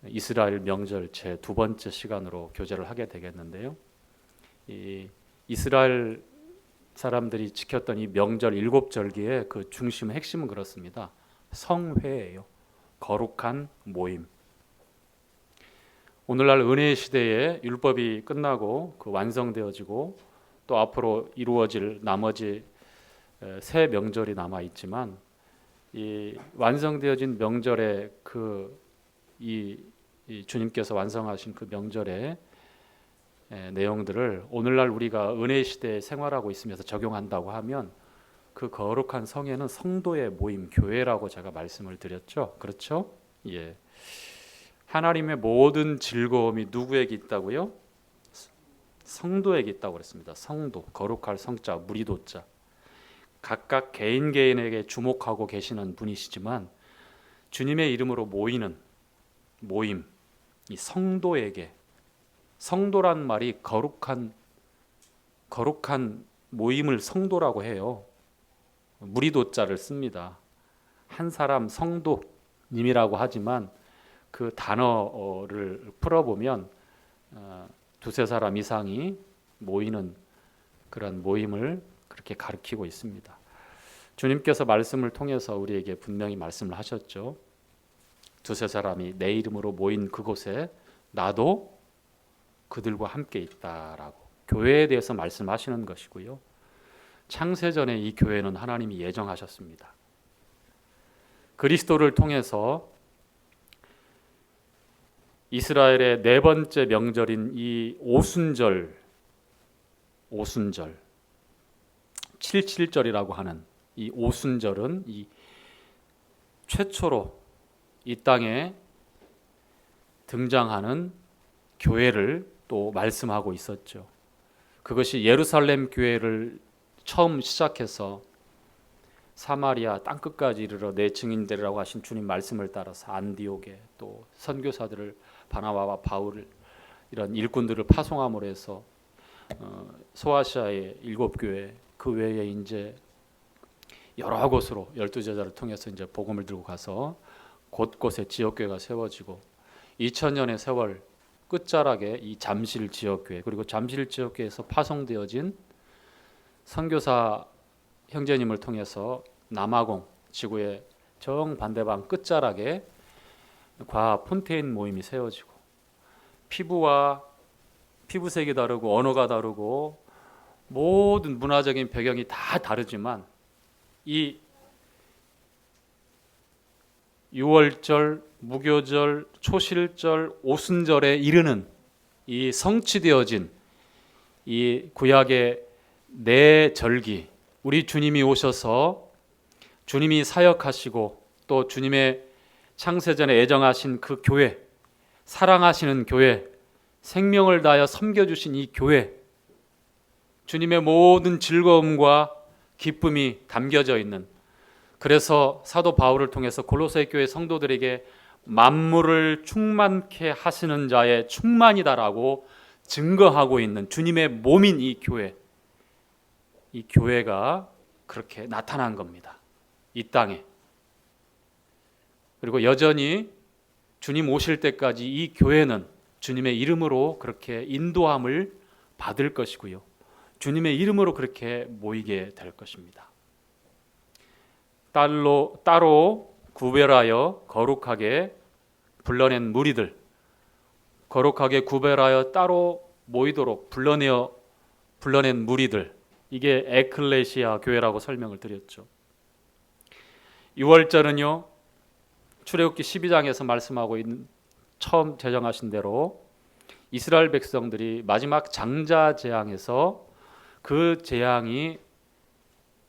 이스라엘 명절 제 두 번째 시간으로 교제를 하게 되겠는데요. 이 이스라엘 사람들이 지켰던 이 명절 일곱 절기의 그 중심 핵심은 그렇습니다. 성회예요. 거룩한 모임. 오늘날 은혜의 시대에 율법이 끝나고 그 완성되어지고 또 앞으로 이루어질 나머지 새 명절이 남아 있지만 이 완성되어진 명절의 이 주님께서 완성하신 그 명절의 내용들을 오늘날 우리가 은혜의 시대에 생활하고 있으면서 적용한다고 하면 그 거룩한 성회는 성도의 모임, 교회라고 제가 말씀을 드렸죠. 그렇죠? 예. 하나님의 모든 즐거움이 누구에게 있다고요? 성도에게 있다고 그랬습니다. 성도, 거룩할 성자, 무리도자. 각각 개인 개인에게 주목하고 계시는 분이시지만 주님의 이름으로 모이는 모임, 이 성도에게, 성도란 말이 거룩한 모임을 성도라고 해요. 무리도자를 씁니다. 한 사람 성도님이라고 하지만 그 단어를 풀어보면 두세 사람 이상이 모이는 그런 모임을 그렇게 가리키고 있습니다. 주님께서 말씀을 통해서 우리에게 분명히 말씀을 하셨죠. 두세 사람이 내 이름으로 모인 그곳에 나도 그들과 함께 있다라고 교회에 대해서 말씀하시는 것이고요. 창세전에 이 교회는 하나님이 예정하셨습니다. 그리스도를 통해서 이스라엘의 네 번째 명절인 이 오순절 77절이라고 하는 이 오순절은 이 최초로 이 땅에 등장하는 교회를 또 말씀하고 있었죠. 그것이 예루살렘 교회를 처음 시작해서 사마리아 땅끝까지 이르러 내 증인되리라고 하신 주님 말씀을 따라서 안디옥에 또 선교사들을 바나바와 바울 이런 일꾼들을 파송함으로 해서 소아시아의 7교회 그 외에 이제 여러 곳으로 12제자를 통해서 이제 복음을 들고 가서 곳곳에 지역교회가 세워지고 2000년의 세월 끝자락에 이 잠실 지역교회 그리고 잠실 지역교회에서 파송되어진 선교사 형제님을 통해서 남아공 지구의 정반대방 끝자락에 과 폰테인 모임이 세워지고 피부색이 다르고 언어가 다르고 모든 문화적인 배경이 다 다르지만 이 유월절, 무교절, 초실절, 오순절에 이르는 이 성취되어진 이 구약의 네 절기 우리 주님이 오셔서 주님이 사역하시고 또 주님의 창세전에 애정하신 그 교회, 사랑하시는 교회, 생명을 다하여 섬겨주신 이 교회, 주님의 모든 즐거움과 기쁨이 담겨져 있는 그래서 사도 바울을 통해서 골로새 교회 성도들에게 만물을 충만케 하시는 자의 충만이다라고 증거하고 있는 주님의 몸인 이 교회가 그렇게 나타난 겁니다. 이 땅에. 그리고 여전히 주님 오실 때까지 이 교회는 주님의 이름으로 그렇게 인도함을 받을 것이고요. 주님의 이름으로 그렇게 모이게 될 것입니다. 따로 구별하여 거룩하게 불러낸 무리들, 거룩하게 구별하여 따로 모이도록 불러낸 무리들, 이게 에클레시아 교회라고 설명을 드렸죠. 6월절은요 출애굽기 12장에서 말씀하고 있는 처음 제정하신 대로 이스라엘 백성들이 마지막 장자 재앙에서 그 재앙이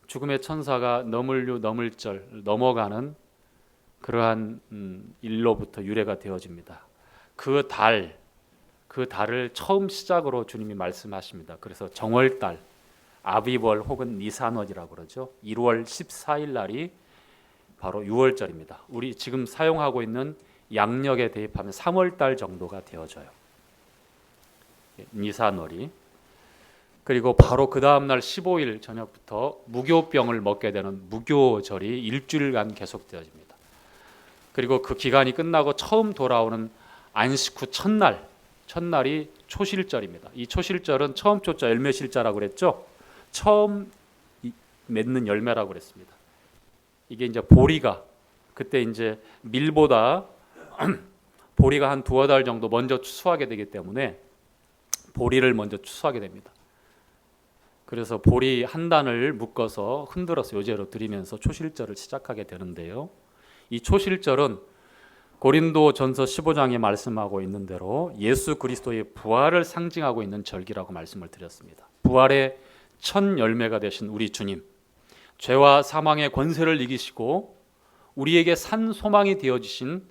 죽음의 천사가 넘을절 넘어가는 그러한 일로부터 유래가 되어집니다. 그 달을 처음 시작으로 주님이 말씀하십니다. 그래서 정월달, 아비벌 혹은 니산월이라고 그러죠. 1월 14일 날이 바로 6월절입니다. 우리 지금 사용하고 있는 양력에 대입하면 3월달 정도가 되어져요. 니산월이. 그리고 바로 그 다음 날 15일 저녁부터 무교병을 먹게 되는 무교절이 일주일간 계속되어집니다. 그리고 그 기간이 끝나고 처음 돌아오는 안식 후 첫날이 초실절입니다. 이 초실절은 처음 초자 열매실자라고 그랬죠. 처음 맺는 열매라고 그랬습니다. 이게 이제 보리가 그때 이제 밀보다 보리가 한 두어 달 정도 먼저 추수하게 되기 때문에 보리를 먼저 추수하게 됩니다. 그래서 보리 한 단을 묶어서 흔들어서 요제로 드리면서 초실절을 시작하게 되는데요. 이 초실절은 고린도 전서 15장에 말씀하고 있는 대로 예수 그리스도의 부활을 상징하고 있는 절기라고 말씀을 드렸습니다. 부활의 첫 열매가 되신 우리 주님, 죄와 사망의 권세를 이기시고 우리에게 산 소망이 되어주신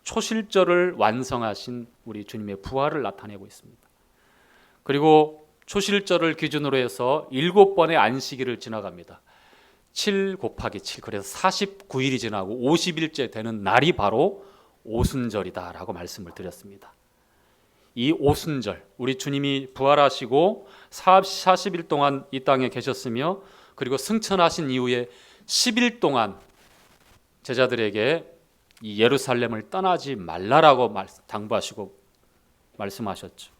초실절을 완성하신 우리 주님의 부활을 나타내고 있습니다. 그리고 초실절을 기준으로 해서 7번의 안식일을 지나갑니다. 7 곱하기 7, 그래서 49일이 지나고 50일째 되는 날이 바로 오순절이다라고 말씀을 드렸습니다. 이 오순절, 우리 주님이 부활하시고 40일 동안 이 땅에 계셨으며 그리고 승천하신 이후에 10일 동안 제자들에게 이 예루살렘을 떠나지 말라라고 당부하시고 말씀하셨죠.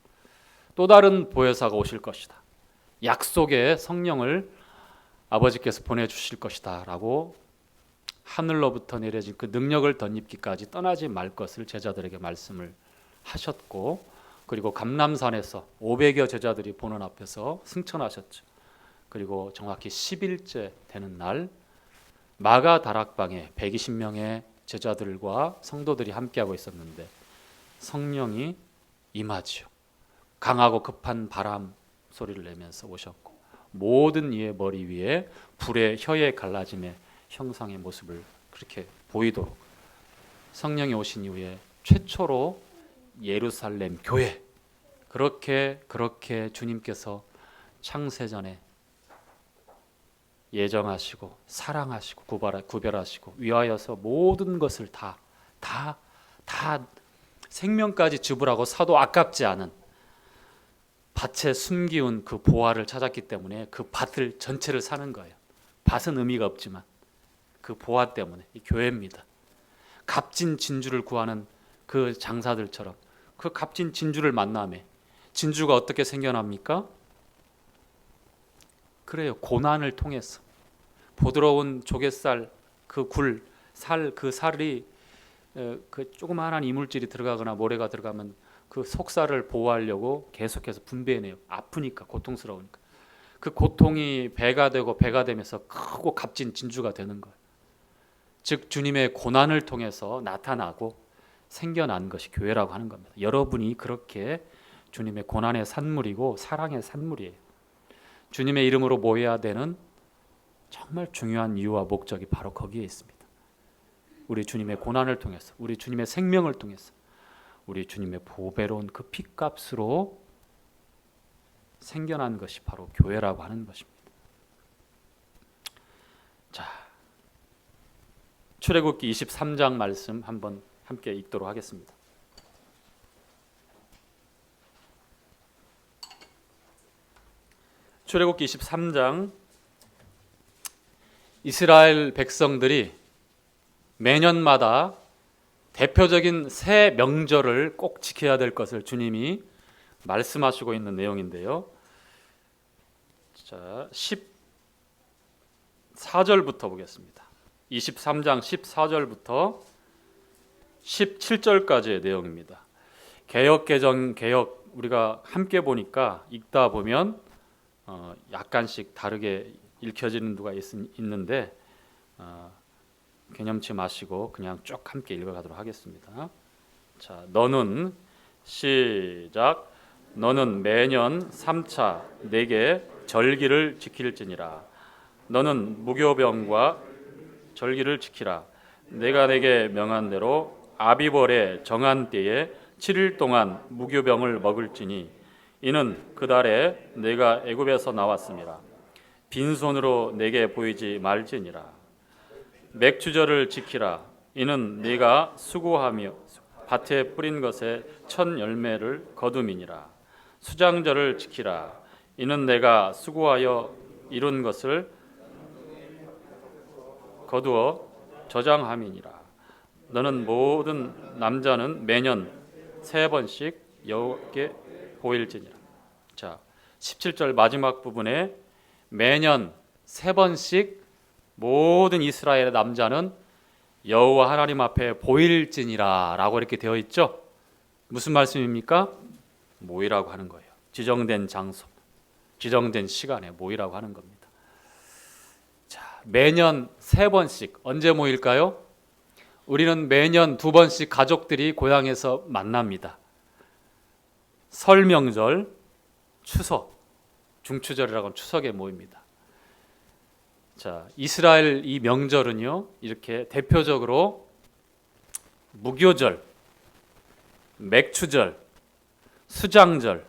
또 다른 보혜사가 오실 것이다. 약속의 성령을 아버지께서 보내주실 것이다 라고 하늘로부터 내려진 그 능력을 덧입기까지 떠나지 말 것을 제자들에게 말씀을 하셨고, 그리고 감람산에서 500여 제자들이 보는 앞에서 승천하셨죠. 그리고 정확히 10일째 되는 날 마가 다락방에 120명의 제자들과 성도들이 함께하고 있었는데 성령이 임하지요. 강하고 급한 바람 소리를 내면서 오셨고 모든 이의 머리 위에 불의 혀에 갈라짐의 형상의 모습을 그렇게 보이도록 성령이 오신 이후에 최초로 예루살렘 교회, 그렇게 주님께서 창세전에 예정하시고 사랑하시고 구별하시고 위하여서 모든 것을 다 생명까지 지불하고 사도 아깝지 않은 밭에 숨기운 그 보화를 찾았기 때문에 그 밭을 전체를 사는 거예요. 밭은 의미가 없지만 그 보화 때문에 이 교회입니다. 값진 진주를 구하는 그 장사들처럼 그 값진 진주를 만나매 진주가 어떻게 생겨납니까? 그래요. 고난을 통해서 부드러운 조갯살 그 그 살이 그 조그마한 이물질이 들어가거나 모래가 들어가면 그 속살을 보호하려고 계속해서 분배해내요. 아프니까, 고통스러우니까. 그 고통이 배가 되면서 크고 값진 진주가 되는 거예요. 즉 주님의 고난을 통해서 나타나고 생겨난 것이 교회라고 하는 겁니다. 여러분이 그렇게 주님의 고난의 산물이고 사랑의 산물이에요. 주님의 이름으로 모여야 되는 정말 중요한 이유와 목적이 바로 거기에 있습니다. 우리 주님의 고난을 통해서, 우리 주님의 생명을 통해서, 우리 주님의 보배로운 그 핏값으로 생겨난 것이 바로 교회라고 하는 것입니다. 자, 출애굽기 23장 말씀 한번 함께 읽도록 하겠습니다. 출애굽기 23장, 이스라엘 백성들이 매년마다 대표적인 새 명절을 꼭 지켜야 될 것을 주님이 말씀하시고 있는 내용인데요. 자, 14절부터 보겠습니다. 23장 14절부터 17절까지의 내용입니다. 개역 우리가 함께 보니까 읽다 보면 약간씩 다르게 읽혀지는 데가 있는데 개념치 마시고 그냥 쭉 함께 읽어가도록 하겠습니다. 자, 너는 시작. 너는 매년 3차 내게 절기를 지킬지니라. 너는 무교병과 절기를 지키라. 내가 내게 명한 대로 아비벌의 정한 때에 7일 동안 무교병을 먹을지니 이는 그 달에 내가 애굽에서 나왔음이라. 빈손으로 내게 보이지 말지니라. 맥주절을 지키라. 이는 네가 수고하며 밭에 뿌린 것의 첫 열매를 거둠이니라. 수장절을 지키라. 이는 내가 수고하여 이룬 것을 거두어 저장함이니라. 너는 모든 남자는 매년 세 번씩 여호와께 보일지니라. 자, 17절 마지막 부분에 매년 세 번씩 모든 이스라엘의 남자는 여호와 하나님 앞에 보일지니라라고 이렇게 되어 있죠. 무슨 말씀입니까? 모이라고 하는 거예요. 지정된 장소, 지정된 시간에 모이라고 하는 겁니다. 자, 매년 세 번씩 언제 모일까요? 우리는 매년 두 번씩 가족들이 고향에서 만납니다. 설 명절, 추석, 중추절이라고 하는 추석에 모입니다. 자, 이스라엘 이 명절은요, 이렇게 대표적으로 무교절, 맥추절, 수장절,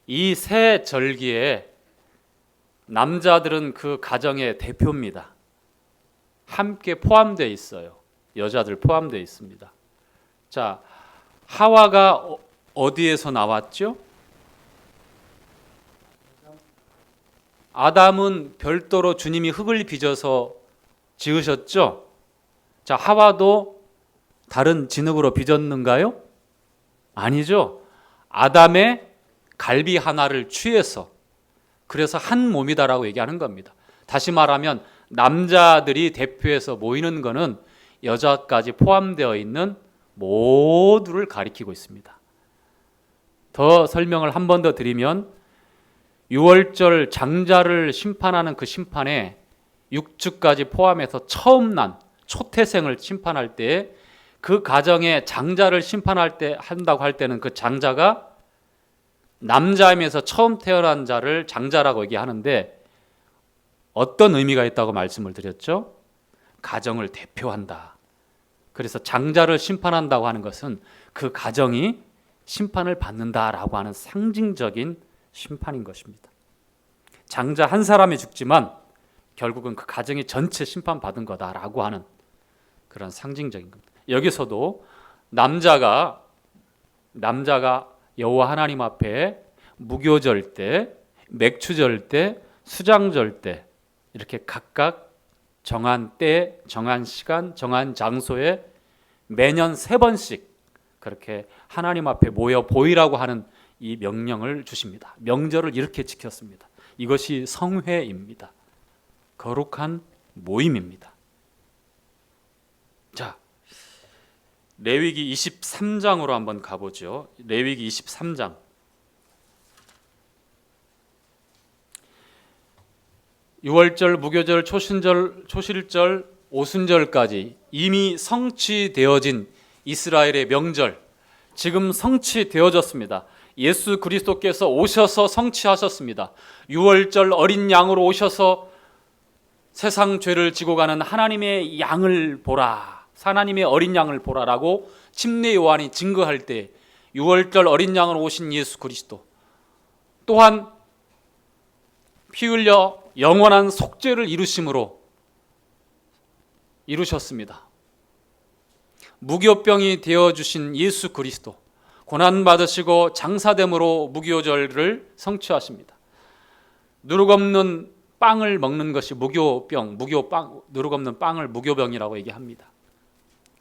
이 세 절기에 남자들은 그 가정의 대표입니다. 함께 포함되어 있어요. 여자들 포함되어 있습니다. 자, 하와가 어디에서 나왔죠? 아담은 별도로 주님이 흙을 빚어서 지으셨죠? 자, 하와도 다른 진흙으로 빚었는가요? 아니죠. 아담의 갈비 하나를 취해서, 그래서 한 몸이다라고 얘기하는 겁니다. 다시 말하면 남자들이 대표해서 모이는 것은 여자까지 포함되어 있는 모두를 가리키고 있습니다. 더 설명을 한 번 더 드리면, 유월절 장자를 심판하는 그 심판에 육축까지 포함해서 처음 난 초태생을 심판할 때, 그 가정의 장자를 심판할 때 한다고 할 때는 그 장자가 남자임에서 처음 태어난 자를 장자라고 얘기하는데, 어떤 의미가 있다고 말씀을 드렸죠? 가정을 대표한다. 그래서 장자를 심판한다고 하는 것은 그 가정이 심판을 받는다라고 하는 상징적인 심판인 것입니다. 장자 한 사람이 죽지만 결국은 그 가정이 전체 심판받은 거다라고 하는 그런 상징적인 겁니다. 여기서도 남자가 여호와 하나님 앞에 무교절 때, 맥추절 때, 수장절 때 이렇게 각각 정한 때, 정한 시간, 정한 장소에 매년 세 번씩 그렇게 하나님 앞에 모여 보이라고 하는 이 명령을 주십니다. 명절을 이렇게 지켰습니다. 이것이 성회입니다. 거룩한 모임입니다. 자, 레위기 23장으로 한번 가보죠. 레위기 23장. 유월절, 무교절, 초신절, 초실절, 오순절까지 이미 성취되어진 이스라엘의 명절, 지금 성취되어졌습니다. 예수 그리스도께서 오셔서 성취하셨습니다. 유월절 어린 양으로 오셔서 세상 죄를 지고 가는 하나님의 양을 보라, 하나님의 어린 양을 보라라고 침례 요한이 증거할 때 유월절 어린 양으로 오신 예수 그리스도, 또한 피 흘려 영원한 속죄를 이루셨습니다. 무교병이 되어주신 예수 그리스도, 고난받으시고 장사됨으로 무교절을 성취하십니다. 누룩 없는 빵을 먹는 것이 무교병, 누룩 없는 빵을 무교병이라고 얘기합니다.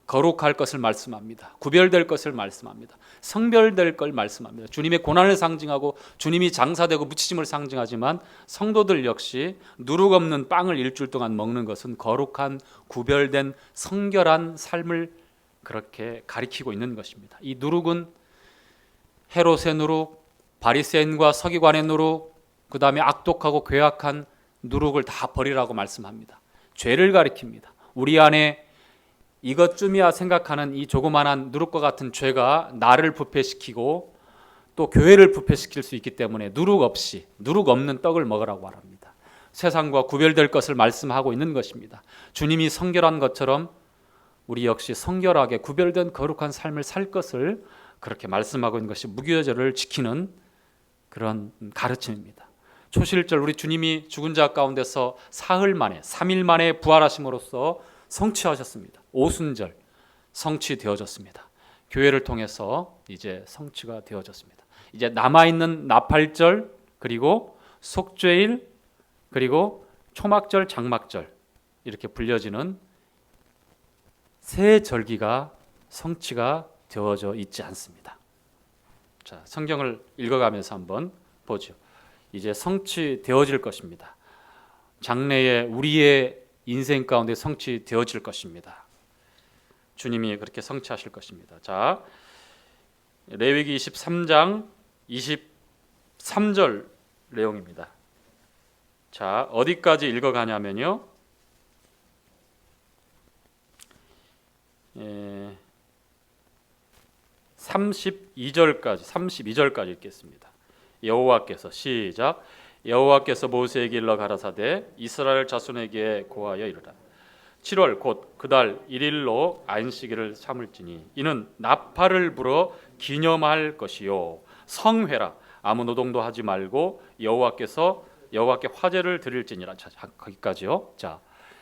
거룩할 것을 말씀합니다. 구별될 것을 말씀합니다. 성별될 걸 말씀합니다. 주님의 고난을 상징하고 주님이 장사되고 묻히심을 상징하지만 성도들 역시 누룩 없는 빵을 일주일 동안 먹는 것은 거룩한 구별된 성결한 삶을 그렇게 가리키고 있는 것입니다. 이 누룩은 헤롯의 누룩, 바리새인과 서기관의 누룩, 그 다음에 악독하고 괴악한 누룩을 다 버리라고 말씀합니다. 죄를 가리킵니다. 우리 안에 이것쯤이야 생각하는 이 조그만한 누룩과 같은 죄가 나를 부패시키고 또 교회를 부패시킬 수 있기 때문에 누룩 없는 떡을 먹으라고 말합니다. 세상과 구별될 것을 말씀하고 있는 것입니다. 주님이 성결한 것처럼 우리 역시 성결하게 구별된 거룩한 삶을 살 것을 그렇게 말씀하고 있는 것이 무교절을 지키는 그런 가르침입니다. 초실절, 우리 주님이 죽은 자 가운데서 사흘 만에 3일 만에 부활하심으로써 성취하셨습니다. 오순절 성취되어졌습니다. 교회를 통해서 이제 성취가 되어졌습니다. 이제 남아있는 나팔절, 그리고 속죄일, 그리고 초막절, 장막절 이렇게 불려지는 세 절기가 성취가 되어져 있지 않습니다. 자, 성경을 읽어가면서 한번 보죠. 이제 성취되어질 것입니다. 장래에 우리의 인생 가운데 성취되어질 것입니다. 주님이 그렇게 성취하실 것입니다. 자, 레위기 23장 23절 내용입니다. 자, 어디까지 읽어가냐면요. 32절까지 읽겠습니다. 여호와께서 시작. 여호와께서 모세에게 일러 가라사대 이스라엘 자손에게 고하여 이르라. 7월 곧 그달 1일로 안식일을 삼을지니 이는 나팔을 불어 기념할 것이요 성회라. 아무 노동도 하지 말고 여호와께 화제를 드릴지니라. 자, 거기까지요. 자,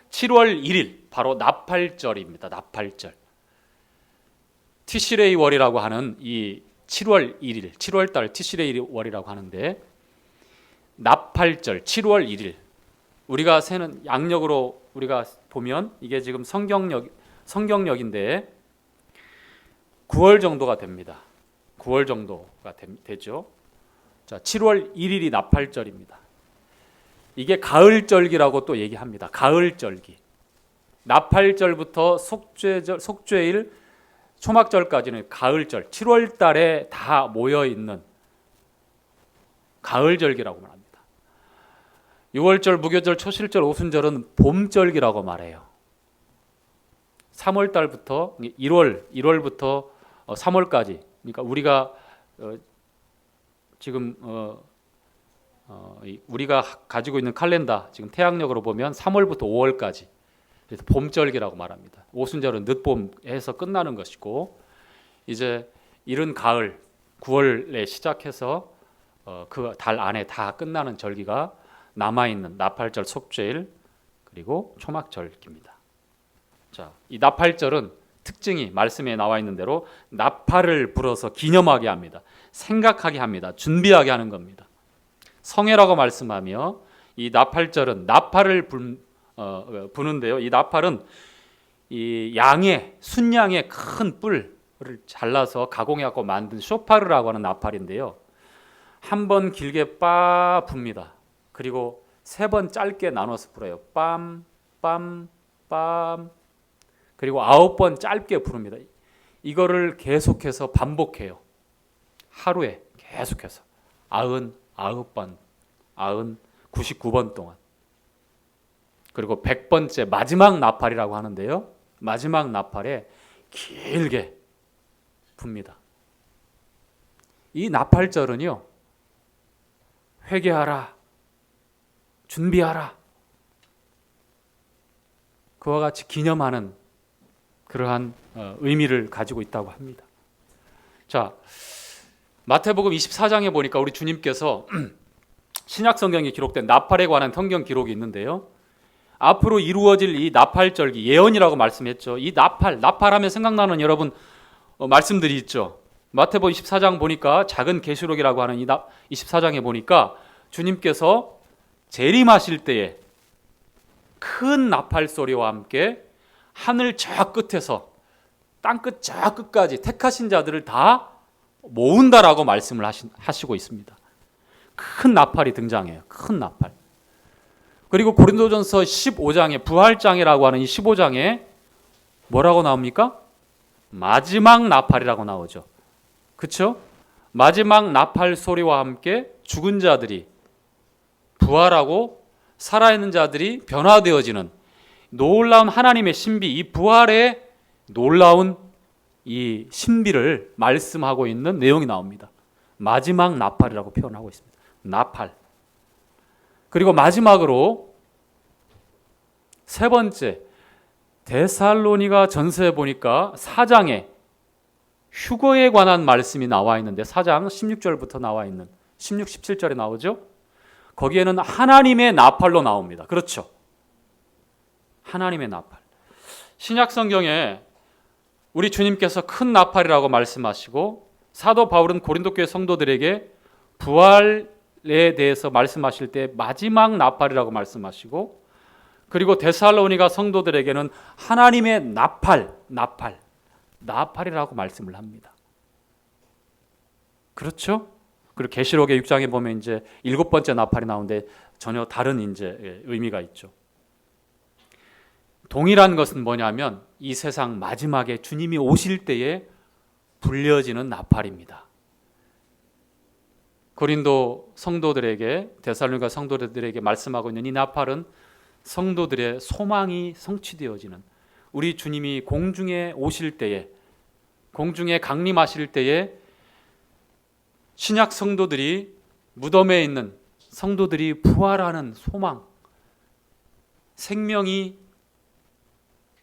7월 1일 바로 나팔절입니다. 나팔절. 티시레이 월이라고 하는 이 7월 1일, 7월 달 티시레이 월이라고 하는데 나팔절 7월 1일. 우리가 세는 양력으로 우리가 보면 이게 지금 성경력인데 9월 정도가 됩니다. 9월 정도가 되죠. 자, 7월 1일이 나팔절입니다. 이게 가을절기라고 또 얘기합니다. 가을절기. 나팔절부터 속죄일, 초막절까지는 가을절, 7월 달에 다 모여 있는 가을절기라고 말합니다. 6월절, 무교절, 초실절, 오순절은 봄절기라고 말해요. 3월 달부터 1월부터 3월까지. 그러니까 우리가 지금 우리가 가지고 있는 칼렌더 지금 태양력으로 보면 3월부터 5월까지. 그래서 봄절기라고 말합니다. 오순절은 늦봄에서 끝나는 것이고 이제 이른 가을 9월에 시작해서 그 달 안에 다 끝나는 절기가 남아있는 나팔절, 속죄일 그리고 초막절기입니다. 자, 이 나팔절은 특징이 말씀에 나와 있는 대로 나팔을 불어서 기념하게 합니다. 생각하게 합니다. 준비하게 하는 겁니다. 성회라고 말씀하며 이 나팔절은 나팔을 부는데요. 이 나팔은 이 순양의 큰 뿔을 잘라서 가공해갖고 만든 쇼파르라고 하는 나팔인데요. 한 번 길게 빠 붑니다. 그리고 3번 짧게 나눠서 불어요. 빰, 빰, 빰. 그리고 9번 짧게 부릅니다. 이거를 계속해서 반복해요. 하루에 계속해서 99번, 99번 동안. 그리고 100번째 마지막 나팔이라고 하는데요. 마지막 나팔에 길게 붑니다. 이 나팔절은요. 회개하라. 준비하라. 그와 같이 기념하는 그러한 의미를 가지고 있다고 합니다. 자, 마태복음 24장에 보니까 우리 주님께서 신약 성경에 기록된 나팔에 관한 성경 기록이 있는데요. 앞으로 이루어질 이 나팔절기 예언이라고 말씀했죠. 이 나팔하면 생각나는 여러분 말씀들이 있죠. 마태복음 24장 보니까 작은 계시록이라고 하는 이 24장에 보니까 주님께서 재림하실 때에 큰 나팔 소리와 함께 하늘 저 끝에서 땅끝 저 끝까지 택하신 자들을 다 모은다라고 말씀을 하시고 있습니다. 큰 나팔이 등장해요. 큰 나팔. 그리고 고린도전서 15장에 부활장이라고 하는 이 15장에 뭐라고 나옵니까? 마지막 나팔이라고 나오죠. 그렇죠? 마지막 나팔 소리와 함께 죽은 자들이 부활하고 살아있는 자들이 변화되어지는 놀라운 하나님의 신비, 이 부활의 놀라운 이 신비를 말씀하고 있는 내용이 나옵니다. 마지막 나팔이라고 표현하고 있습니다. 나팔. 그리고 마지막으로 3번째, 데살로니가 전서에 보니까 4장에 휴거에 관한 말씀이 나와 있는데 4장 16절부터 나와 있는 16, 17절에 나오죠. 거기에는 하나님의 나팔로 나옵니다. 그렇죠. 하나님의 나팔. 신약 성경에 우리 주님께서 큰 나팔이라고 말씀하시고 사도 바울은 고린도 교회 성도들에게 부활에 대해서 말씀하실 때 마지막 나팔이라고 말씀하시고 그리고 데살로니가 성도들에게는 하나님의 나팔 나팔이라고 말씀을 합니다. 그렇죠? 그리고 계시록의 6장에 보면 이제 7번째 나팔이 나오는데 전혀 다른 이제 의미가 있죠. 동일한 것은 뭐냐면 이 세상 마지막에 주님이 오실 때에 불려지는 나팔입니다. 고린도 성도들에게, 데살로니가 성도들에게 말씀하고 있는 이 나팔은 성도들의 소망이 성취되어지는, 우리 주님이 공중에 오실 때에, 공중에 강림하실 때에 신약 성도들이, 무덤에 있는 성도들이 부활하는 소망, 생명이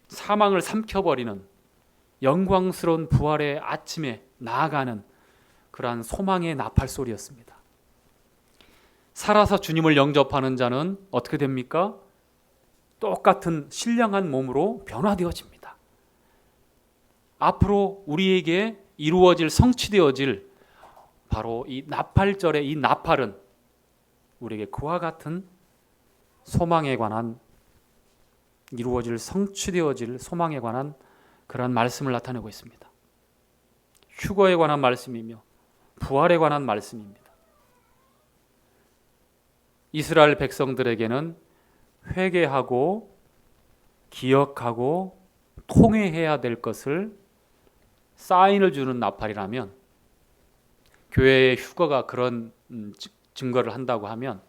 사망을 삼켜버리는 영광스러운 부활의 아침에 나아가는 그러한 소망의 나팔 소리였습니다. 살아서 주님을 영접하는 자는 어떻게 됩니까? 똑같은 신령한 몸으로 변화되어집니다. 앞으로 우리에게 이루어질, 성취되어질 바로 이 나팔절의 이 나팔은 우리에게 그와 같은 소망에 관한, 이루어질, 성취되어질 소망에 관한 그러한 말씀을 나타내고 있습니다. 휴거에 관한 말씀이며 부활에 관한 말씀입니다. 이스라엘 백성들에게는 회개하고 기억하고 통회해야 될 것을 사인을 주는 나팔이라면, 교회의 휴거가 그런 증거를 한다고 하면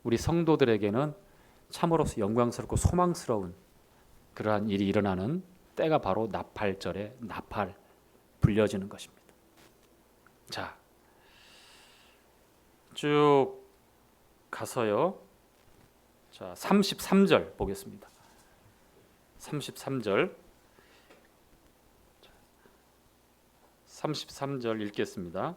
우리 성도들에게는 참으로서 영광스럽고 소망스러운 그러한 일이 일어나는 때가 바로 나팔절의 나팔 불려지는 것입니다. 자, 쭉 가서요. 자, 33절 보겠습니다. 33절. 33절 읽겠습니다.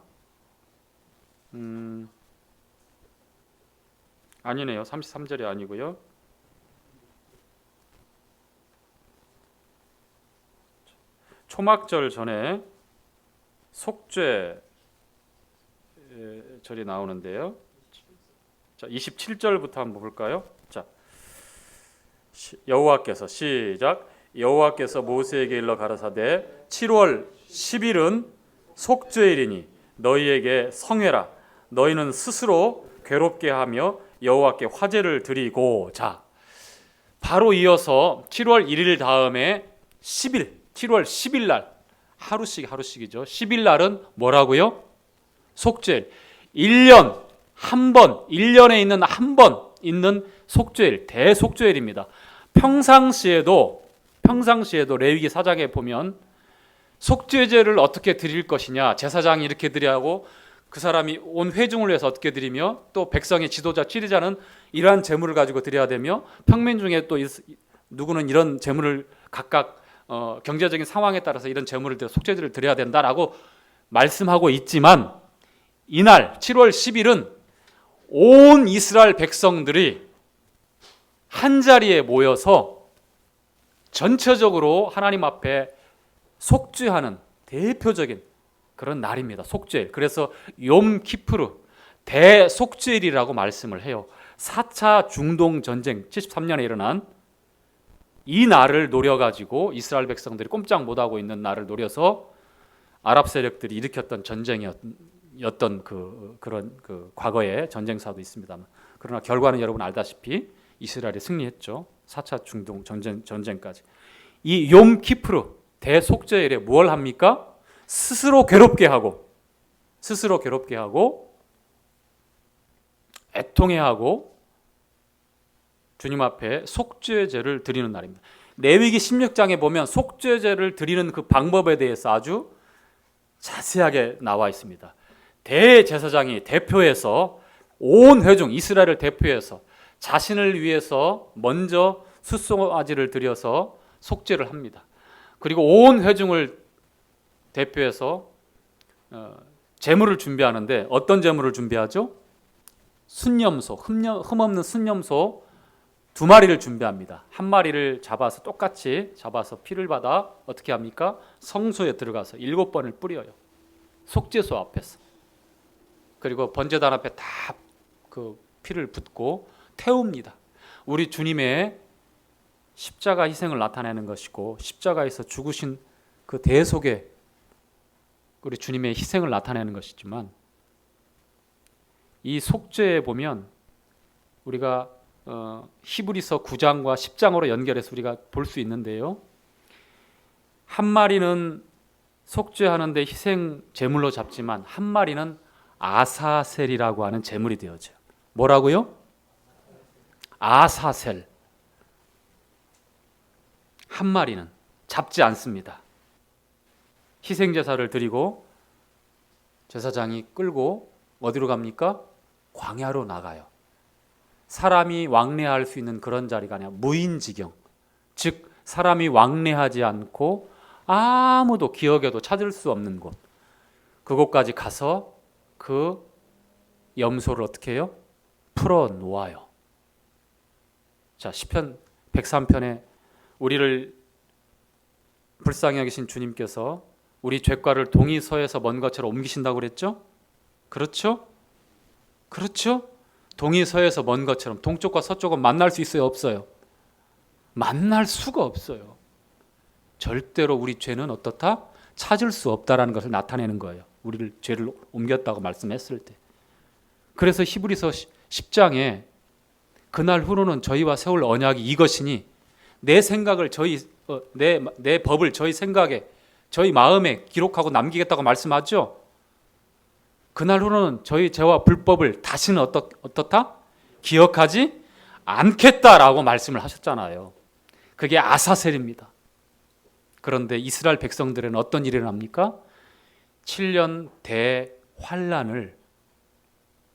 아니네요. 33절이 아니고요. 초막절 전에 속죄 절이 나오는데요. 자, 27절부터 한번 볼까요? 자, 여호와께서, 시작. 여호와께서 모세에게 일러 가라사대 7월 10일은 속죄일이니 너희에게 성회라. 너희는 스스로 괴롭게 하며 여호와께 화제를 드리고. 자, 바로 이어서 7월 1일 다음에 10일, 7월 10일 날, 하루씩이죠. 10일 날은 뭐라고요? 속죄일. 1년 한 번, 1년에 있는 한 번 있는 속죄일, 대속죄일입니다. 평상시에도 레위기 4장에 보면 속죄제를 어떻게 드릴 것이냐, 제사장이 이렇게 드려야 하고 그 사람이 온 회중을 위해서 어떻게 드리며, 또 백성의 지도자, 지리자는 이러한 제물을 가지고 드려야 되며, 평민 중에 또 누구는 이런 제물을 각각 경제적인 상황에 따라서 이런 제물을 드려 속죄제를 드려야 된다라고 말씀하고 있지만, 이날 7월 10일은 온 이스라엘 백성들이 한 자리에 모여서 전체적으로 하나님 앞에 속죄하는 대표적인 그런 날입니다. 속죄일. 그래서 욤 키푸르, 대속죄일이라고 말씀을 해요. 4차 중동 전쟁 73년에 일어난 이 날을 노려가지고 이스라엘 백성들이 꼼짝 못하고 있는 날을 노려서 아랍 세력들이 일으켰던 전쟁이었던 그런 과거의 전쟁사도 있습니다만, 그러나 결과는 여러분 알다시피 이스라엘이 승리했죠. 4차 중동 전쟁까지. 이 욤 키푸르 대속죄일에 뭘 합니까? 스스로 괴롭게 하고 애통해하고 주님 앞에 속죄제를 드리는 날입니다. 레위기 16장에 보면 속죄제를 드리는 그 방법에 대해서 아주 자세하게 나와 있습니다. 대제사장이 대표해서, 온 회중 이스라엘을 대표해서 자신을 위해서 먼저 숫송아지를 드려서 속죄를 합니다. 그리고 온 회중을 대표해서 제물을 준비하는데, 어떤 제물을 준비하죠? 순염소, 흠없는 순염소 2마리를 준비합니다. 한 마리를 똑같이 잡아서 피를 받아 어떻게 합니까? 성소에 들어가서 7번을 뿌려요. 속죄소 앞에서. 그리고 번제단 앞에 다 그 피를 붓고 태웁니다. 우리 주님의 십자가 희생을 나타내는 것이고, 십자가에서 죽으신 그 대속에 우리 주님의 희생을 나타내는 것이지만, 이 속죄에 보면 우리가 히브리서 9장과 10장으로 연결해서 우리가 볼 수 있는데요, 한 마리는 속죄하는데 희생 제물로 잡지만 한 마리는 아사셀이라고 하는 제물이 되어져요. 뭐라고요? 아사셀. 한 마리는 잡지 않습니다. 희생제사를 드리고 제사장이 끌고 어디로 갑니까? 광야로 나가요. 사람이 왕래할 수 있는 그런 자리가 아니라 무인지경, 즉 사람이 왕래하지 않고 아무도 기억에도 찾을 수 없는 곳, 그곳까지 가서 그 염소를 어떻게 해요? 풀어 놓아요. 자, 시편 103편에 우리를 불쌍히 여기신 주님께서 우리 죄과를 동이 서에서 먼 것처럼 옮기신다고 그랬죠? 그렇죠? 그렇죠? 동이 서에서 먼 것처럼 동쪽과 서쪽은 만날 수 있어요? 없어요? 만날 수가 없어요. 절대로 우리 죄는 어떻다? 찾을 수 없다라는 것을 나타내는 거예요. 우리를 죄를 옮겼다고 말씀했을 때. 그래서 히브리서 10장에 그날 후로는 저희와 세울 언약이 이것이니 내 생각을 내 법을 저희 생각에 저희 마음에 기록하고 남기겠다고 말씀하죠. 그날 후로는 저희 죄와 불법을 다시는 어떻다? 기억하지 않겠다라고 말씀을 하셨잖아요. 그게 아사셀입니다. 그런데 이스라엘 백성들은 어떤 일이 일어납니까? 7년 대환란을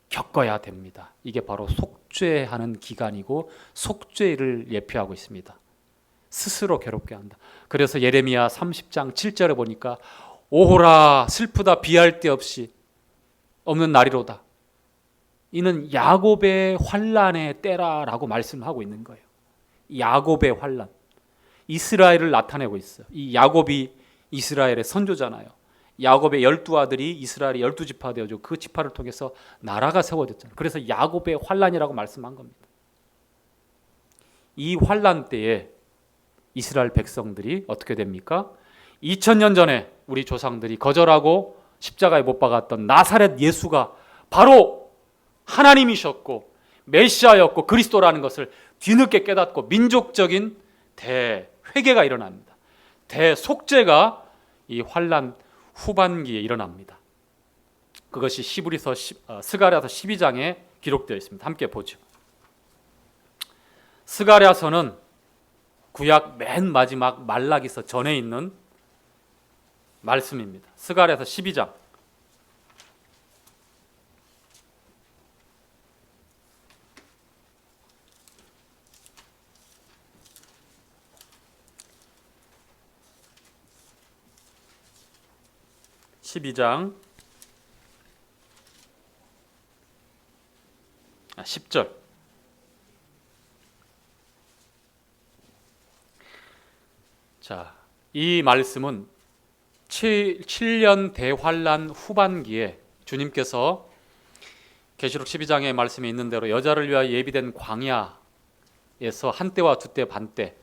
겪어야 됩니다. 이게 바로 속죄하는 기간이고 속죄를 예표하고 있습니다. 스스로 괴롭게 한다. 그래서 예레미야 30장 7절에 보니까 오호라 슬프다 비할 데 없이 없는 날이로다. 이는 야곱의 환란의 때라라고 말씀하고 있는 거예요. 야곱의 환란. 이스라엘을 나타내고 있어요. 이 야곱이 이스라엘의 선조잖아요. 야곱의 12아들이 이스라엘의 12지파 되어지고 그 지파를 통해서 나라가 세워졌잖아요. 그래서 야곱의 환란이라고 말씀한 겁니다. 이 환란 때에 이스라엘 백성들이 어떻게 됩니까? 2000년 전에 우리 조상들이 거절하고 십자가에 못 박았던 나사렛 예수가 바로 하나님이셨고 메시아였고 그리스도라는 것을 뒤늦게 깨닫고 민족적인 대회개가 일어납니다. 대속죄가 이 환란 후반기에 일어납니다. 그것이 스가랴서 12장에 기록되어 있습니다. 함께 보죠. 스가랴서는 구약 맨 마지막 말라기서 전에 있는 말씀입니다. 스가랴서 12장 12장 10절. 자, 이 말씀은 7년 대환란 후반기에 주님께서 계시록 12장의 말씀에 있는 대로 여자를 위하여 예비된 광야에서 한때와 두때 반때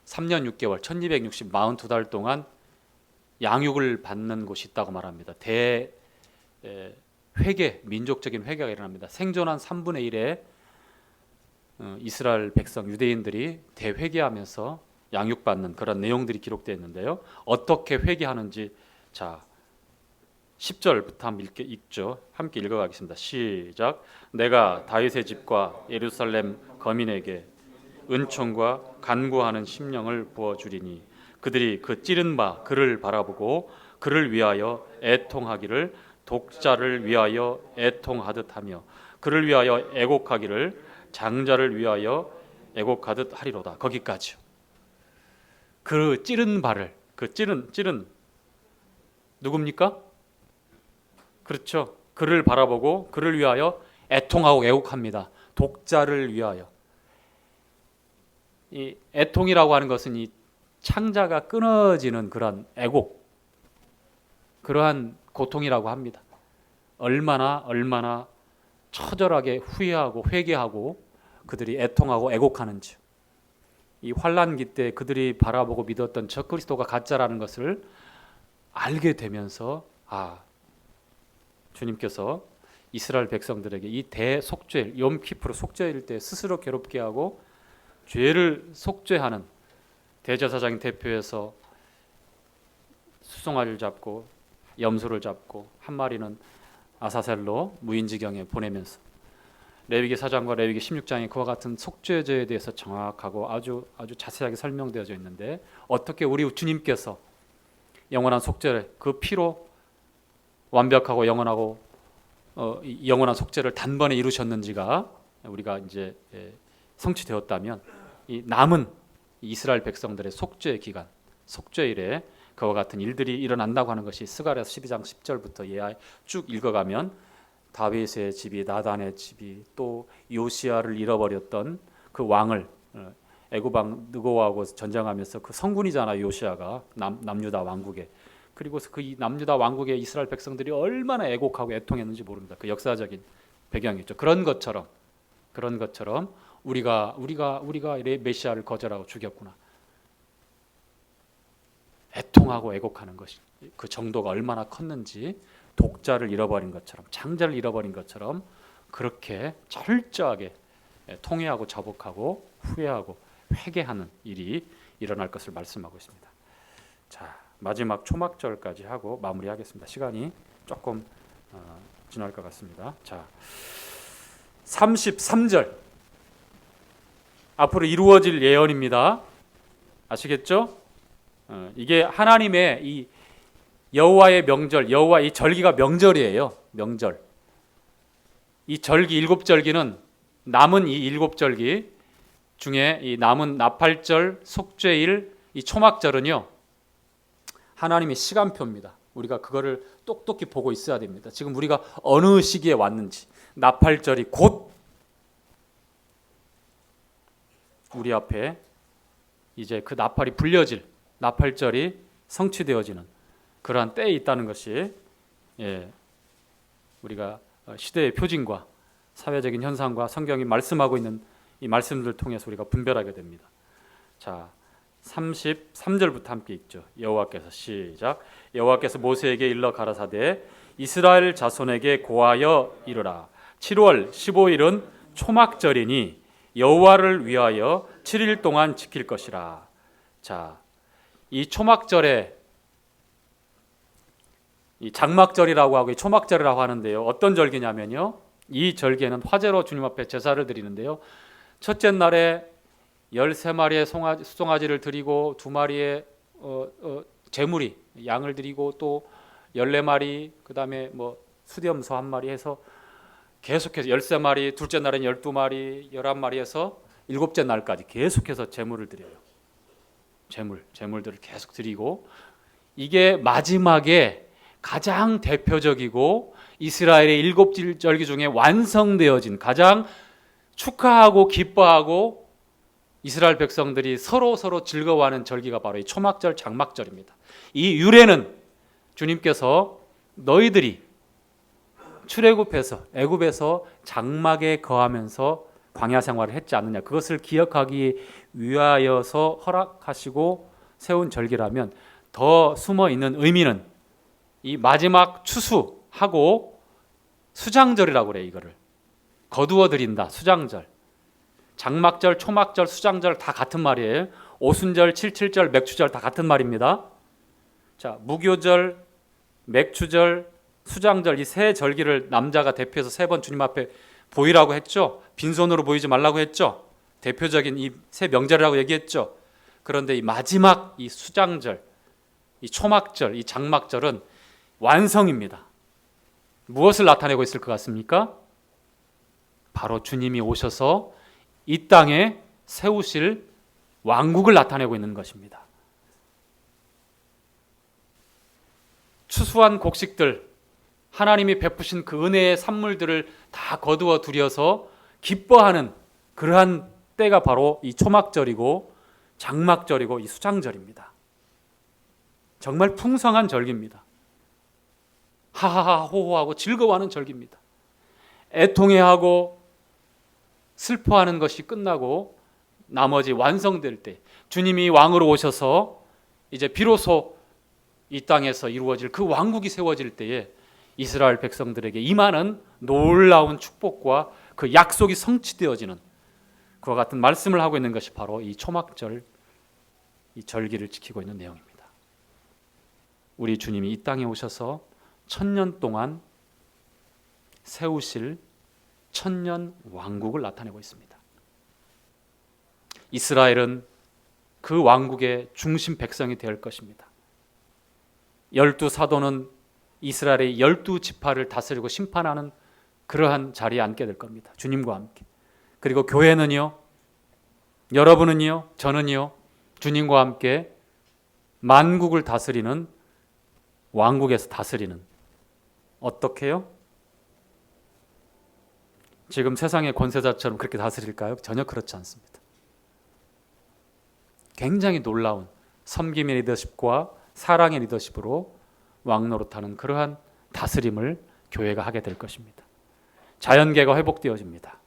3년 6개월 1260 42달 동안 양육을 받는 곳이 있다고 말합니다. 회개, 민족적인 회개가 일어납니다. 생존한 3분의 1의 이스라엘 백성 유대인들이 대회개하면서 양육받는 그런 내용들이 기록되어 있는데요. 어떻게 회개하는지 자 10절부터 한번 읽죠. 함께 읽어가겠습니다. 시작. 내가 다윗의 집과 예루살렘 거민에게 은총과 간구하는 심령을 부어주리니 그들이 그 찌른 바 그를 바라보고 그를 위하여 애통하기를 독자를 위하여 애통하듯 하며 그를 위하여 애곡하기를 장자를 위하여 애곡하듯 하리로다. 거기까지요. 그 찌른 바를 찌른 누굽니까? 그렇죠. 그를 바라보고 그를 위하여 애통하고 애곡합니다. 독자를 위하여. 이 애통이라고 하는 것은 이 창자가 끊어지는 그런 애곡, 그러한 고통이라고 합니다. 얼마나 처절하게 후회하고 회개하고 그들이 애통하고 애곡하는지. 이 환란기 때 그들이 바라보고 믿었던 저 그리스도가 가짜라는 것을 알게 되면서 주님께서 이스라엘 백성들에게 이 대속죄일 욤키프르 속죄일 때 스스로 괴롭게 하고 죄를 속죄하는 대제사장인 대표에서 수송아지를 잡고 염소를 잡고 한 마리는 아사셀로 무인지경에 보내면서 레위기 4장과 레위기 16장에 그와 같은 속죄죄에 대해서 정확하고 아주 자세하게 설명되어져 있는데 어떻게 우리 주님께서 영원한 속죄를 그 피로 완벽하고 영원한 속죄를 단번에 이루셨는지가 우리가 이제 성취되었다면 이 남은 이스라엘 백성들의 속죄 기간, 속죄일에 그와 같은 일들이 일어난다고 하는 것이 스가랴서 12장 10절부터 쭉 읽어가면 다윗의 집이 나단의 집이 또 요시야를 잃어버렸던 그 왕을 애굽 왕 느고하고 전쟁하면서 그 성군이잖아 요시야가 남유다 왕국에 그리고 그 남유다 왕국의 이스라엘 백성들이 얼마나 애곡하고 애통했는지 모릅니다. 그 역사적인 배경이죠. 그런 것처럼 우리가 메시아를 거절하고 죽였구나. 애통하고 애곡하는 것이 그 정도가 얼마나 컸는지 독자를 잃어버린 것처럼 장자를 잃어버린 것처럼 그렇게 철저하게 통회하고 자복하고 후회하고 회개하는 일이 일어날 것을 말씀하고 있습니다. 자, 마지막 초막절까지 하고 마무리하겠습니다. 시간이 조금 지날 것 같습니다. 자, 33절 앞으로 이루어질 예언입니다. 아시겠죠? 이게 하나님의 이 여호와의 명절, 여호와 이 절기가 명절이에요. 명절. 이 절기 7절기는 남은 이 7절기 중에 이 남은 나팔절, 속죄일, 이 초막절은요. 하나님의 시간표입니다. 우리가 그거를 똑똑히 보고 있어야 됩니다. 지금 우리가 어느 시기에 왔는지 나팔절이 곧 우리 앞에 이제 그 나팔이 불려질 나팔절이 성취되어지는 그러한 때에 있다는 것이 우리가 시대의 표징과 사회적인 현상과 성경이 말씀하고 있는 이 말씀들을 통해서 우리가 분별하게 됩니다. 자, 33절부터 함께 읽죠. 여호와께서 시작. 여호와께서 모세에게 일러 가라사대 이스라엘 자손에게 고하여 이르라. 7월 15일은 초막절이니 여호와를 위하여 7일 동안 지킬 것이라. 자, 이 초막절에 이 장막절이라고 하고 이 초막절이라고 하는데요. 어떤 절기냐면요. 이 절기에는 화제로 주님 앞에 제사를 드리는데요. 첫째 날에 13마리의 수송아지를 드리고 2마리의 제물이 양을 드리고 또 14마리 그다음에 뭐 수염소 1마리 해서 계속해서 13마리, 둘째 날엔 12마리, 11마리 해서 일곱째 날까지 계속해서 제물을 드려요. 제물들을 계속 드리고 이게 마지막에 가장 대표적이고 이스라엘의 7절기 중에 완성되어진 가장 축하하고 기뻐하고 이스라엘 백성들이 서로 즐거워하는 절기가 바로 이 초막절, 장막절입니다. 이 유래는 주님께서 너희들이 출애굽해서 애굽에서 장막에 거하면서 광야 생활을 했지 않느냐 그것을 기억하기 위하여서 허락하시고 세운 절기라면 더 숨어 있는 의미는 이 마지막 추수하고 수장절이라고 그래. 이거를 거두어 드린다. 수장절. 장막절, 초막절, 수장절 다 같은 말이에요. 오순절, 칠칠절, 맥추절 다 같은 말입니다. 자, 무교절, 맥추절, 수장절 이 세 절기를 남자가 대표해서 3번 주님 앞에 보이라고 했죠. 빈손으로 보이지 말라고 했죠. 대표적인 이 세 명절이라고 얘기했죠. 그런데 이 마지막 이 수장절, 이 초막절, 이 장막절은 완성입니다. 무엇을 나타내고 있을 것 같습니까? 바로 주님이 오셔서 이 땅에 세우실 왕국을 나타내고 있는 것입니다. 추수한 곡식들, 하나님이 베푸신 그 은혜의 산물들을 다 거두어 들여서 기뻐하는 그러한 때가 바로 이 초막절이고 장막절이고 이 수장절입니다. 정말 풍성한 절기입니다. 하하하 호호하고 즐거워하는 절기입니다. 애통해하고 슬퍼하는 것이 끝나고 나머지 완성될 때 주님이 왕으로 오셔서 이제 비로소 이 땅에서 이루어질 그 왕국이 세워질 때에 이스라엘 백성들에게 임하는 놀라운 축복과 그 약속이 성취되어지는 그와 같은 말씀을 하고 있는 것이 바로 이 초막절, 이 절기를 지키고 있는 내용입니다. 우리 주님이 이 땅에 오셔서 1000년 동안 세우실 천년 왕국을 나타내고 있습니다. 이스라엘은 그 왕국의 중심 백성이 될 것입니다. 12사도는 이스라엘의 12지파를 다스리고 심판하는 그러한 자리에 앉게 될 겁니다. 주님과 함께. 그리고 교회는요, 여러분은요, 저는요, 주님과 함께 만국을 다스리는 왕국에서 다스리는, 어떻게요? 지금 세상의 권세자처럼 그렇게 다스릴까요? 전혀 그렇지 않습니다. 굉장히 놀라운 섬김의 리더십과 사랑의 리더십으로 왕노릇하는 그러한 다스림을 교회가 하게 될 것입니다. 자연계가 회복되어집니다.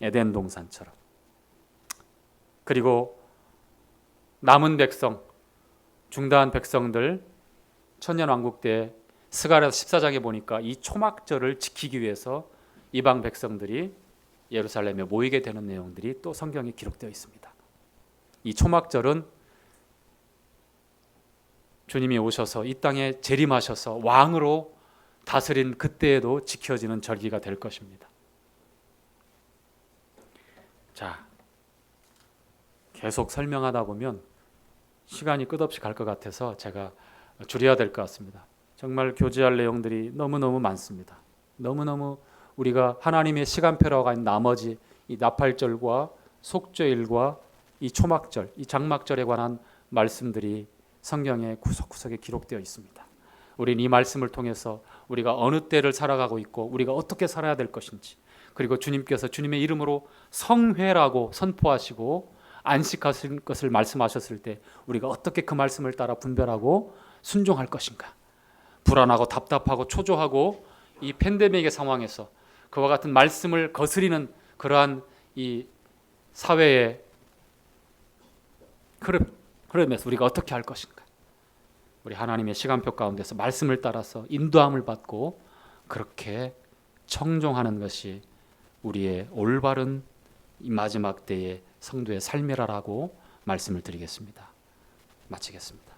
에덴 동산처럼. 그리고 남은 백성, 중다한 백성들, 천년왕국 때 스가랴 14장에 보니까 이 초막절을 지키기 위해서 이방 백성들이 예루살렘에 모이게 되는 내용들이 또 성경에 기록되어 있습니다. 이 초막절은 주님이 오셔서 이 땅에 재림하셔서 왕으로 다스린 그때에도 지켜지는 절기가 될 것입니다. 자, 계속 설명하다 보면 시간이 끝없이 갈 것 같아서 제가 줄여야 될 것 같습니다. 정말 교제할 내용들이 너무너무 많습니다. 너무너무 우리가 하나님의 시간표라고 하는 나머지 이 나팔절과 속죄일과 이 초막절, 이 장막절에 관한 말씀들이 성경의 구석구석에 기록되어 있습니다. 우리는 이 말씀을 통해서 우리가 어느 때를 살아가고 있고 우리가 어떻게 살아야 될 것인지, 그리고 주님께서 주님의 이름으로 성회라고 선포하시고 안식하신 것을 말씀하셨을 때 우리가 어떻게 그 말씀을 따라 분별하고 순종할 것인가, 불안하고 답답하고 초조하고 이 팬데믹의 상황에서 그와 같은 말씀을 거스리는 그러한 이 사회의 흐름에서 우리가 어떻게 할 것인가, 우리 하나님의 시간표 가운데서 말씀을 따라서 인도함을 받고 그렇게 청종하는 것이 우리의 올바른 이 마지막 때의 성도의 삶이라고 말씀을 드리겠습니다. 마치겠습니다.